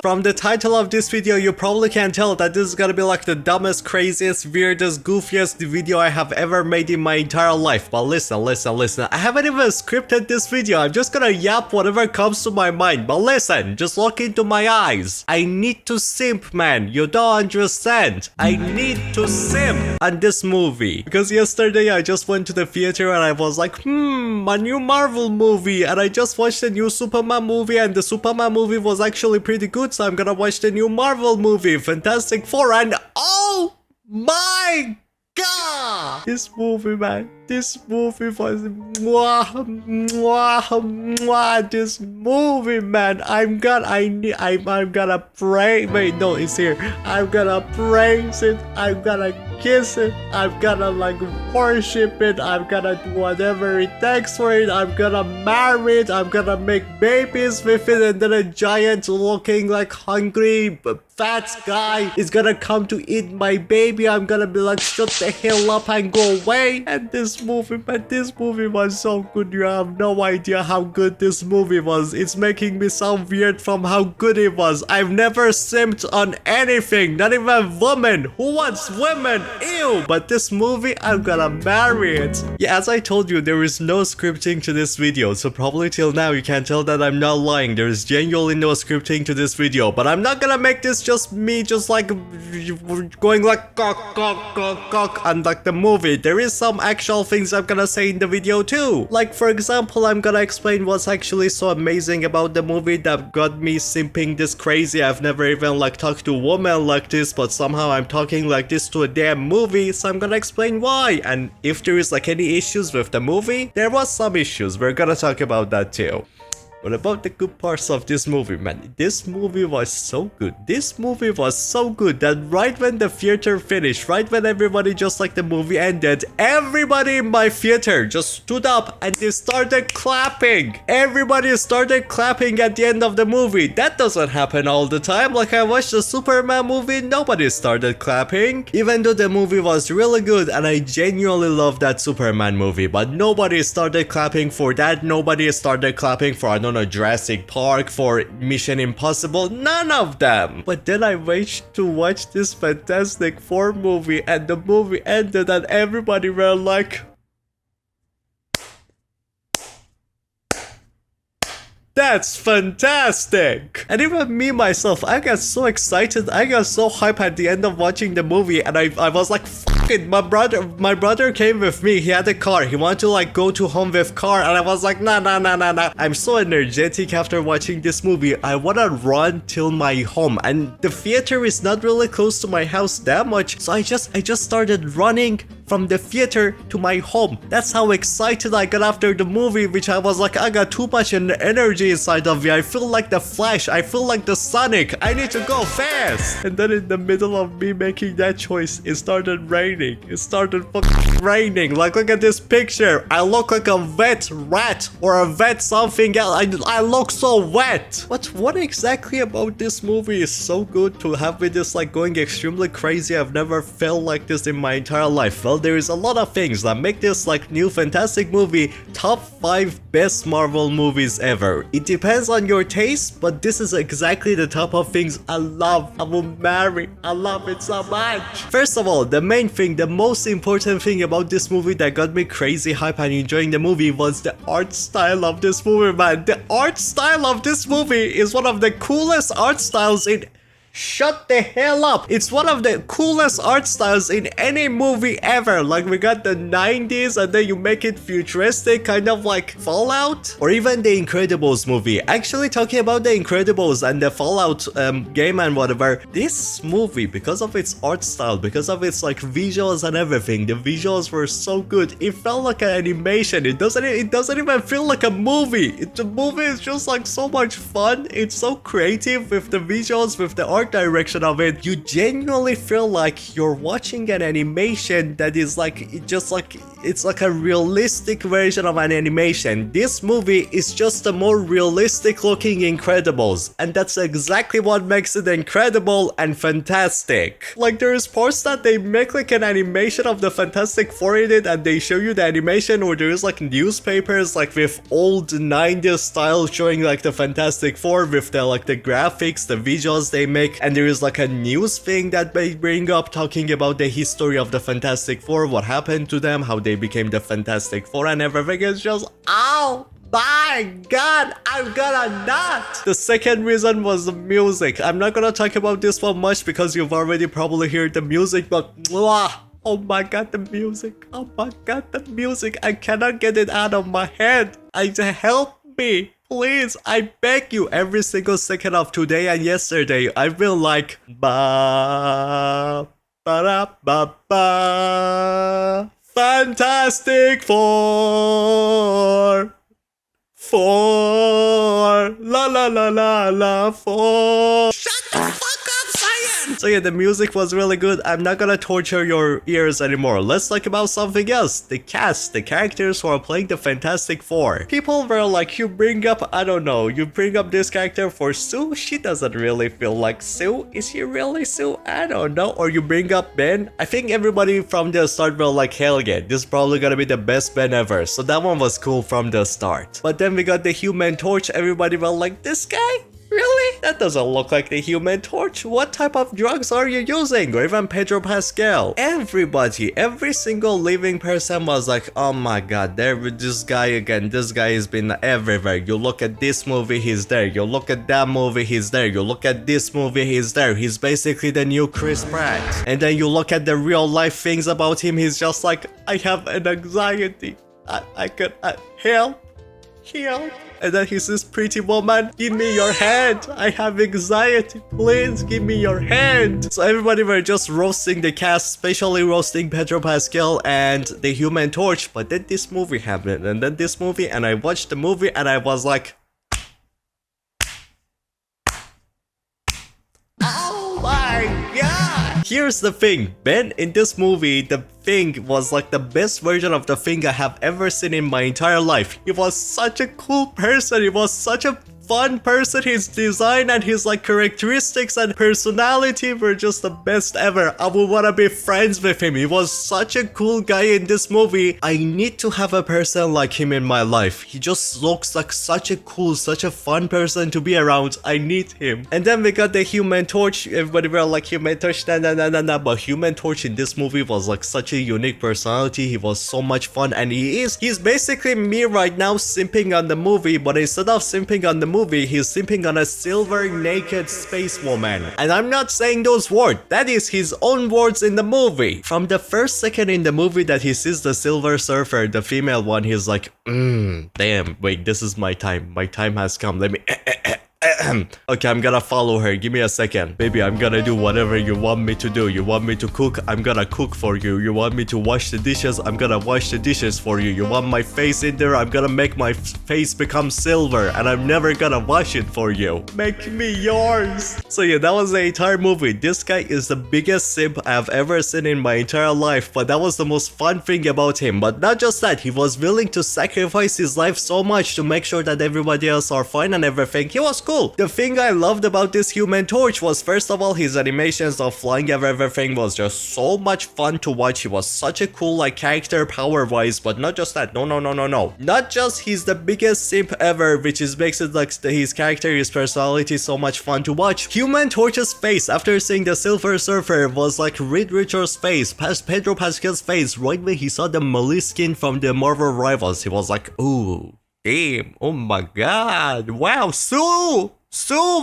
From the title of this video, you probably can tell that this is gonna be like the dumbest, craziest, weirdest, goofiest video I have ever made in my entire life. But listen. I haven't even scripted this video. I'm just gonna yap whatever comes to my mind. But listen, just look into my eyes. I need to simp, man. You don't understand. I need to simp on this movie. Because yesterday I just went to the theater and I was like, a new Marvel movie. And I just watched a new Superman movie, and the Superman movie was actually pretty good. So I'm gonna watch the new Marvel movie, Fantastic Four, and oh my god! This movie, man. This movie was this movie, man. I'm gonna pray. Wait, no, it's here. I'm gonna praise it. I'm gonna kiss it. I'm gonna like worship it. I'm gonna do whatever it takes for it. I'm gonna marry it. I'm gonna make babies with it, and then a giant looking like hungry fat guy is gonna come to eat my baby. I'm gonna be like, shut the hell up and go away. And this movie, man, this movie was so good. You have no idea how good this movie was. It's making me sound weird from how good it was. I've never simped on anything, not even women. Who wants women? Ew. But this movie, I'm gonna marry it. Yeah, as I told you, there is no scripting to this video, so probably till now you can tell that I'm not lying. There is genuinely no scripting to this video, but I'm not gonna make this just me just like going like cock and like the movie. There is some actual things I'm gonna say in the video too. Like for example, I'm gonna explain what's actually so amazing about the movie that got me simping this crazy. I've never even like talked to a woman like this, but somehow I'm talking like this to a damn movie, so I'm gonna explain why. And if there is like any issues with the movie, there was some issues. We're gonna talk about that too. What about the good parts of this movie, man? This movie was so good. This movie was so good that right when the theater finished, right when everybody just like the movie ended, everybody in my theater just stood up and they started clapping. Everybody started clapping at the end of the movie. That doesn't happen all the time. Like I watched the Superman movie, nobody started clapping. Even though the movie was really good and I genuinely love that Superman movie, but nobody started clapping for that. Nobody started clapping for, I don't know, Jurassic Park, for Mission Impossible, none of them. But then I waited to watch this Fantastic Four movie, and the movie ended and everybody were like, that's fantastic! And even me myself, I got so excited, I got so hyped at the end of watching the movie, and I was like, fuck it, my brother came with me. He had a car, he wanted to like go to home with car, and I was like, nah. I'm so energetic after watching this movie. I wanna run till my home, and the theater is not really close to my house that much, so I just started running from the theater to my home. That's how excited I got after the movie, which I was like, I got too much energy inside of me. I feel like the Flash. I feel like the Sonic. I need to go fast. And then in the middle of me making that choice, it started raining. It started fucking raining. Like, look at this picture. I look like a wet rat or a wet something else. I look so wet. But what exactly about this movie is so good to have me just like going extremely crazy? I've never felt like this in my entire life. Well, there is a lot of things that make this like new Fantastic movie top 5 best Marvel movies ever. It depends on your taste, but this is exactly the type of things I love. I will marry. I love it so much. First of all, the main thing, the most important thing about this movie that got me crazy hype and enjoying the movie was the art style of this movie, man. The art style of this movie is one of the coolest art styles in... Shut the hell up. It's one of the coolest art styles in any movie ever. Like we got the 90s and then you make it futuristic, kind of like Fallout, or even the Incredibles movie. Actually, talking about the Incredibles and the Fallout game and whatever, this movie, because of its art style, because of its like visuals and everything, the visuals were so good. It felt like an animation. It doesn't even feel like a movie. The movie is just like so much fun. It's so creative with the visuals, with the art direction of it. You genuinely feel like you're watching an animation that is like, it just like it's like a realistic version of an animation. This movie is just a more realistic looking Incredibles, and that's exactly what makes it incredible and fantastic. Like there's parts that they make like an animation of the Fantastic Four in it, and they show you the animation where there's like newspapers like with old 90s style showing like the Fantastic Four with the like the graphics, the visuals they make, and there is like a news thing that they bring up talking about the history of the Fantastic Four, what happened to them, how they became the Fantastic Four, and everything is just oh my god, I'm gonna not. The second reason was the music. I'm not gonna talk about this one much because you've already probably heard the music, but oh my god, the music. Oh my god, the music. I cannot get it out of my head. Help me. Please, I beg you, every single second of today and yesterday, I've been like, ba, ba, ba, ba, Fantastic Four. La la la la la four. Shut the fuck up, Scyan! So yeah, the music was really good. I'm not gonna torture your ears anymore. Let's talk about something else. The cast, the characters who are playing the Fantastic Four. People were like, you bring up, I don't know, you bring up this character for Sue? She doesn't really feel like Sue. Is she really Sue? I don't know. Or you bring up Ben? I think everybody from the start were like, hell yeah, this is probably gonna be the best Ben ever. So that one was cool from the start. But then we got the Human Torch. Everybody were like, this guy? Really? That doesn't look like the Human Torch. What type of drugs are you using? Or even Pedro Pascal. Everybody, every single living person was like, oh my god, there with this guy again. This guy has been everywhere. You look at this movie, he's there. You look at that movie, he's there. You look at this movie, he's there. He's basically the new Chris Pratt. And then you look at the real life things about him, he's just like, I have an anxiety. I could help. And then he says, pretty woman, give me your hand. I have anxiety. Please give me your hand. So everybody were just roasting the cast, especially roasting Pedro Pascal and the Human Torch. But then this movie happened, and then this movie, and I watched the movie, and I was like, oh my god. Here's the thing, Ben in this movie, the Thing was like the best version of the Thing I have ever seen in my entire life. He was such a cool person, he was such a fun person. His design and his like characteristics and personality were just the best ever. I would want to be friends with him. He was such a cool guy in this movie. I need to have a person like him in my life. He just looks like such a cool, such a fun person to be around. I need him. And then we got the Human Torch. Everybody were like, Human Torch, nah. But Human Torch in this movie was like such a unique personality. He was so much fun, and he's basically me right now simping on the movie, but instead of simping on the movie, he's simping on a silver naked space woman. And I'm not saying those words, that is his own words in the movie. From the first second in the movie that he sees the Silver Surfer, the female one, he's like, damn, wait, this is my time has come, let me okay, I'm gonna follow her. Give me a second. Baby, I'm gonna do whatever you want me to do. You want me to cook? I'm gonna cook for you. You want me to wash the dishes? I'm gonna wash the dishes for you. You want my face in there? I'm gonna make my face become silver, and I'm never gonna wash it for you. Make me yours. So yeah, that was the entire movie. This guy is the biggest simp I've ever seen in my entire life, but that was the most fun thing about him. But not just that, he was willing to sacrifice his life so much to make sure that everybody else are fine and everything. He was cool. The thing I loved about this Human Torch was, first of all, his animations of flying and everything was just so much fun to watch. He was such a cool like character power wise, but not just that. No. Not just he's the biggest simp ever, which is makes it like his character, his personality so much fun to watch. Human Torch's face after seeing the Silver Surfer was like Reed Richards' face, past Pedro Pascal's face, right when he saw the Molly skin from the Marvel Rivals. He was like, ooh. Damn, oh my god, wow, Sue,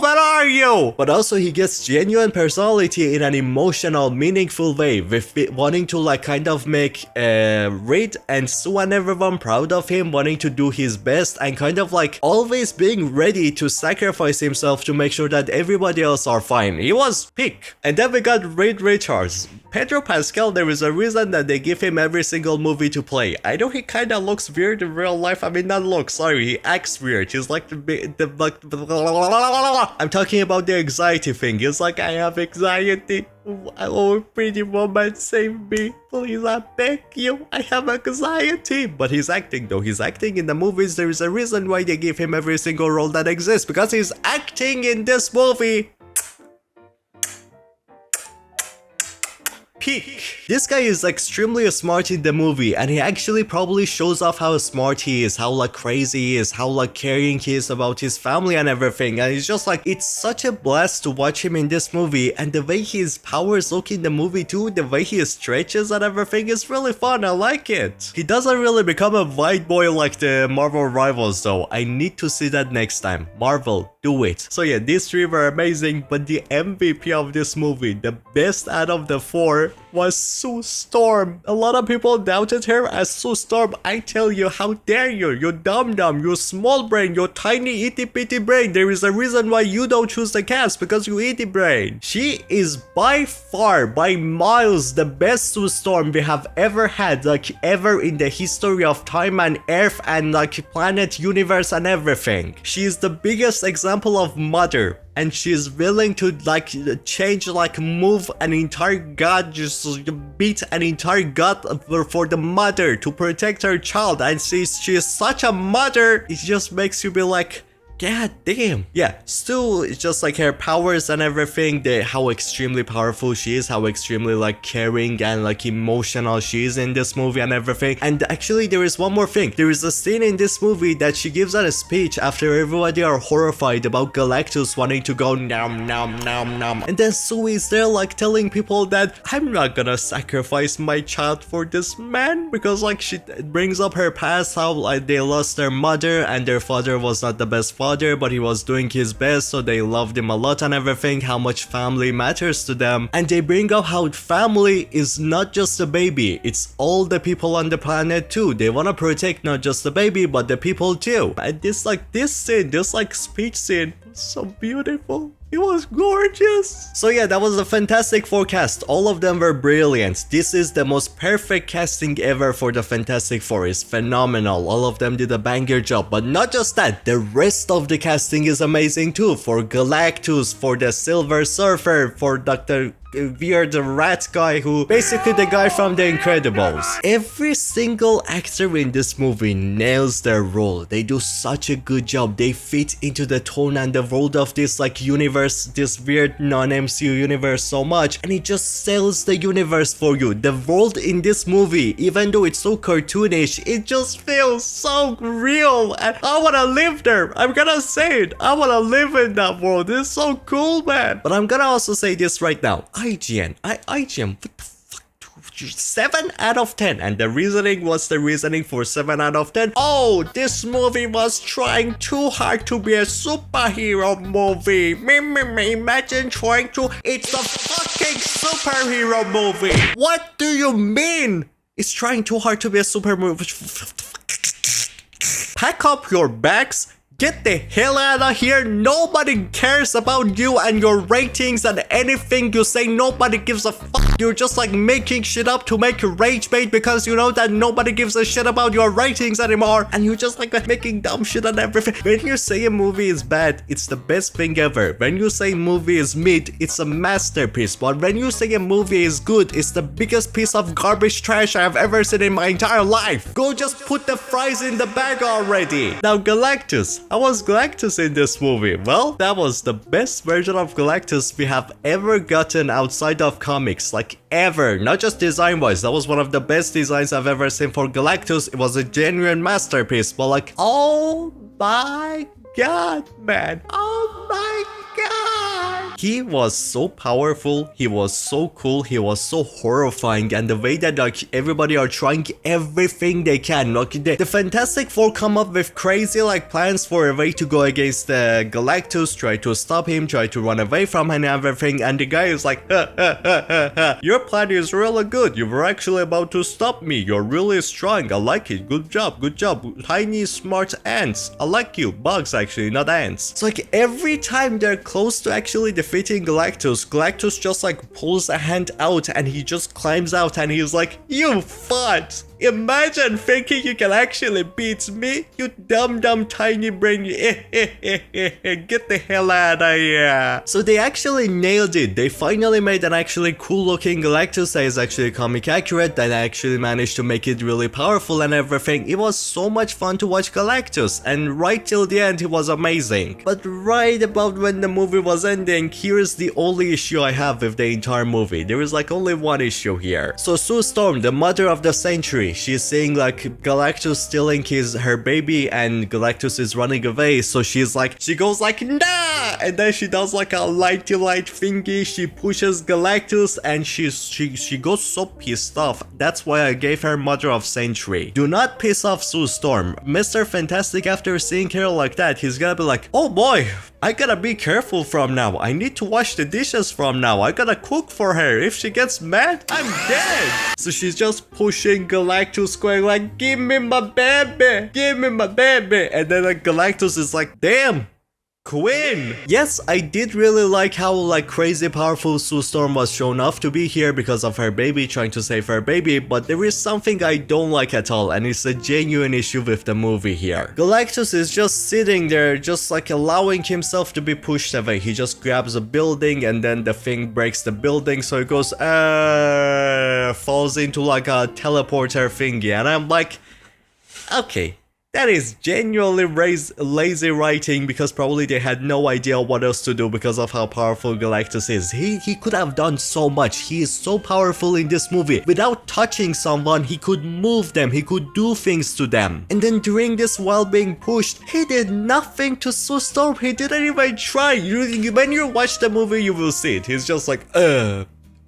where are you? But also he gets genuine personality in an emotional, meaningful way, with wanting to like kind of make Reed and Sue and everyone proud of him, wanting to do his best, and kind of like always being ready to sacrifice himself to make sure that everybody else are fine. He was peak. And then we got Reed Richards. Pedro Pascal, there is a reason that they give him every single movie to play. I know he kinda looks weird in real life. I mean, not look, sorry, he acts weird. He's like I'm talking about the anxiety thing. It's like, I have anxiety. Oh, pretty woman, save me. Please, I beg you. I have anxiety. But he's acting though. He's acting in the movies. There is a reason why they give him every single role that exists. Because he's acting in this movie. Peak. This guy is extremely smart in the movie, and he actually probably shows off how smart he is, how like crazy he is, how like caring he is about his family and everything. And it's just like, it's such a blast to watch him in this movie, and the way his powers look in the movie too, the way he stretches and everything is really fun. I like it. He doesn't really become a white boy like the Marvel rivals though. I need to see that next time. Marvel, do it. So yeah, these three were amazing, but the MVP of this movie, the best out of the four, was Sue Storm. A lot of people doubted her as Sue Storm. I tell you, how dare you? You dumb, you small brain, you tiny itty bitty brain. There is a reason why you don't choose the cast, because you itty brain. She is by far, by miles, the best Sue Storm we have ever had, like ever in the history of time and earth and like planet, universe and everything. She is the biggest example of mother. And she's willing to like change, like move an entire god, just beat an entire god for the mother to protect her child. And she is such a mother, it just makes you be like, god damn. Yeah, still, it's just like her powers and everything, how extremely powerful she is, how extremely like caring and like emotional she is in this movie and everything. And actually there is one more thing. There is a scene in this movie that she gives out a speech after everybody are horrified about Galactus wanting to go nom nom nom nom. And then Sue is there like telling people that I'm not gonna sacrifice my child for this man, because like she brings up her past, how like they lost their mother and their father was not the best father, but he was doing his best, so they loved him a lot and everything, how much family matters to them. And they bring up how family is not just a baby, it's all the people on the planet too. They want to protect not just the baby but the people too. And this scene, this like speech scene was so beautiful. It was gorgeous. So yeah, that was a Fantastic Four cast. All of them were brilliant. This is the most perfect casting ever for the Fantastic Four. It's phenomenal. All of them did a banger job. But not just that, the rest of the casting is amazing too. For Galactus, for the Silver Surfer, for Dr. Weird rat guy, who basically the guy from The Incredibles. Every single actor in this movie nails their role. They do such a good job. They fit into the tone and the world of this like universe, this weird non-MCU universe so much, and it just sells the universe for you. The world in this movie, even though it's so cartoonish, it just feels so real, and I wanna live there. I'm gonna say it, I wanna live in that world. It's so cool, man. But I'm gonna also say this right now. IGN, what the fuck, 7 out of 10, and the reasoning was the reasoning for 7 out of 10. Oh, this movie was trying too hard to be a superhero movie. Imagine trying to, it's a fucking superhero movie. What do you mean? It's trying too hard to be a super movie. Pack up your bags. Get the hell out of here. Nobody cares about you and your ratings and anything you say. Nobody gives a fuck. You're just like making shit up to make rage bait because you know that nobody gives a shit about your ratings anymore. And you're just like making dumb shit and everything. When you say a movie is bad, it's the best thing ever. When you say a movie is mid, it's a masterpiece. But when you say a movie is good, it's the biggest piece of garbage trash I have ever seen in my entire life. Go just put the fries in the bag already. Now Galactus. How was Galactus in this movie? Well, that was the best version of Galactus we have ever gotten outside of comics, like ever. Not just design wise, that was one of the best designs I've ever seen for Galactus. It was a genuine masterpiece, but like, oh my god, man. Oh my god. He was so powerful, he was so cool, he was so horrifying, and the way that like everybody are trying everything they can. Like the Fantastic Four come up with crazy like plans for a way to go against the Galactus, try to stop him, try to run away from him and everything, and the guy is like, your plan is really good, you were actually about to stop me, you're really strong, I like it, good job, tiny smart ants, I like you, bugs actually, not ants. It's like every time they're close to actually defeating Galactus just like pulls a hand out and he just climbs out and he's like, you fought. Imagine thinking you can actually beat me, you dumb tiny brain. Get the hell out of here. So they actually nailed it. They finally made an actually cool looking Galactus that is actually comic accurate, that actually managed to make it really powerful and everything. It was so much fun to watch Galactus, and right till the end he was amazing. But right about when the movie was ending, here's the only issue I have with the entire movie. There is like only one issue here. So Sue Storm, the mother of the century, she's seeing like Galactus stealing her baby and Galactus is running away. So she goes like, nah! And then she does like a lighty light thingy. She pushes Galactus and she goes so pissed off. That's why I gave her Mother of Century. Do not piss off Sue Storm. Mr. Fantastic, after seeing her like that, he's gonna be like, oh boy, I gotta be careful from now. I need to wash the dishes from now. I gotta cook for her. If she gets mad, I'm dead. So she's just pushing Galactus, going like, give me my baby. Give me my baby. And then like Galactus is like, damn. Queen! Yes, I did really like how like crazy powerful Sue Storm was shown off to be here because of her baby, trying to save her baby, but there is something I don't like at all, and it's a genuine issue with the movie here. Galactus is just sitting there, just like allowing himself to be pushed away. He just grabs a building and then the thing breaks the building, so it goes falls into like a teleporter thingy, and I'm like, okay. That is genuinely lazy writing, because probably they had no idea what else to do because of how powerful Galactus is. He could have done so much. He is so powerful in this movie. Without touching someone, he could move them. He could do things to them. And then during this, while being pushed, he did nothing to Sue Storm. He didn't even try. When you watch the movie, you will see it. He's just like,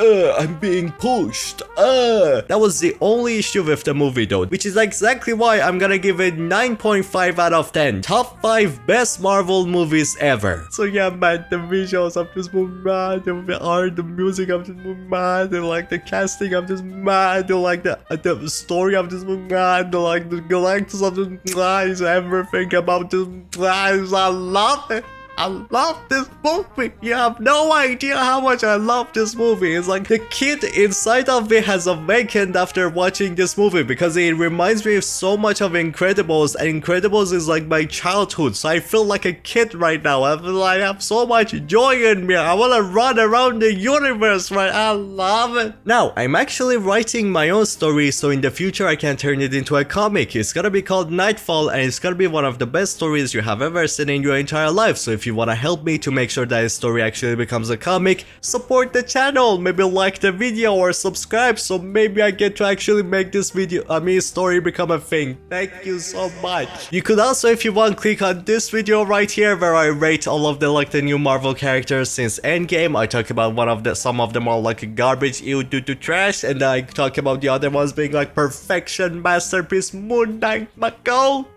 I'm being pushed. That was the only issue with the movie though, which is exactly why I'm gonna give it 9.5 out of 10. Top 5 best Marvel movies ever. So yeah, man, the visuals of this movie, man, the art, the music of this movie, man, the like the casting of this, man, the like the story of this movie, man, the like the Galactus of this, man, everything about this, man, I love it. I love this movie. You have no idea how much I love this movie. It's like the kid inside of me has awakened after watching this movie, because it reminds me so much of Incredibles, and Incredibles is like my childhood, so I feel like a kid right now. I have so much joy in me. I want to run around the universe, right? I love it. Now, I'm actually writing my own story, so in the future I can turn it into a comic. It's gonna be called Nightfall, and it's gonna be one of the best stories you have ever seen in your entire life. So if you want to help me to make sure that this story actually becomes a comic, support the channel, maybe like the video or subscribe, so maybe I get to actually make this story become a thing. Thank you so much. You could also, if you want, click on this video right here where I rate all of the new Marvel characters since Endgame. I talk about some of them are like garbage, ew, doo trash, and I talk about the other ones being like perfection, masterpiece, Moon Knight, my goat.